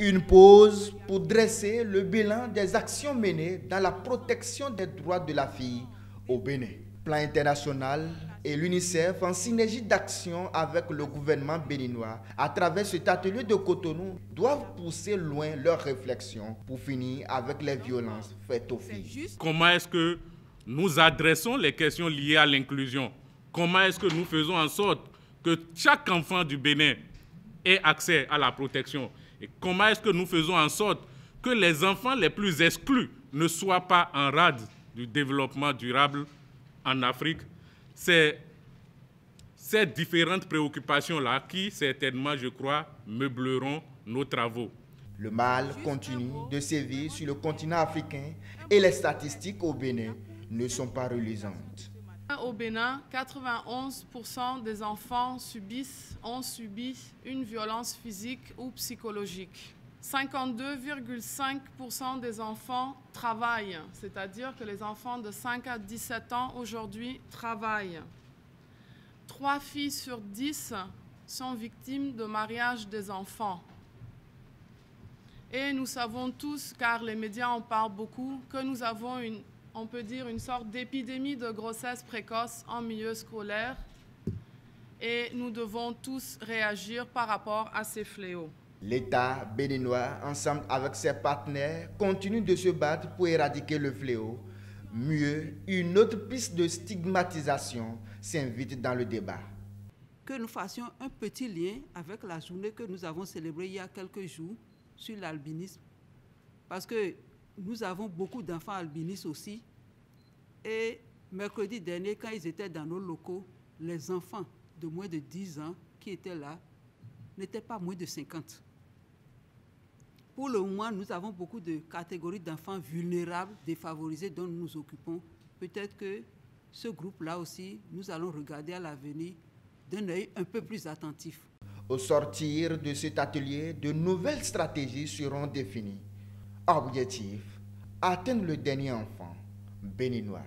Une pause pour dresser le bilan des actions menées dans la protection des droits de la fille au Bénin. Plan international et l'UNICEF en synergie d'action avec le gouvernement béninois à travers cet atelier de Cotonou doivent pousser loin leurs réflexions pour finir avec les violences faites aux filles. Comment est-ce que nous adressons les questions liées à l'inclusion? Comment est-ce que nous faisons en sorte que chaque enfant du Bénin ait accès à la protection? Et comment est-ce que nous faisons en sorte que les enfants les plus exclus ne soient pas en rade du développement durable en Afrique? C'est ces différentes préoccupations-là qui, certainement, je crois, meubleront nos travaux. Le mal continue de sévir sur le continent africain et les statistiques au Bénin ne sont pas reluisantes. Au Bénin, 91% des enfants ont subi une violence physique ou psychologique. 52,5% des enfants travaillent, c'est-à-dire que les enfants de 5 à 17 ans aujourd'hui travaillent. 3 filles sur 10 sont victimes de mariage des enfants. Et nous savons tous, car les médias en parlent beaucoup, que nous avons on peut dire une sorte d'épidémie de grossesse précoce en milieu scolaire et nous devons tous réagir par rapport à ces fléaux. L'État béninois, ensemble avec ses partenaires, continue de se battre pour éradiquer le fléau. Mieux, une autre piste de stigmatisation s'invite dans le débat. Que nous fassions un petit lien avec la journée que nous avons célébrée il y a quelques jours sur l'albinisme, parce que nous avons beaucoup d'enfants albinistes aussi. Et mercredi dernier, quand ils étaient dans nos locaux, les enfants de moins de 10 ans qui étaient là n'étaient pas moins de 50. Pour le moment, nous avons beaucoup de catégories d'enfants vulnérables, défavorisés, dont nous nous occupons. Peut-être que ce groupe-là aussi, nous allons regarder à l'avenir d'un œil un peu plus attentif. Au sortir de cet atelier, de nouvelles stratégies seront définies. Objectif, atteindre le dernier enfant béninois.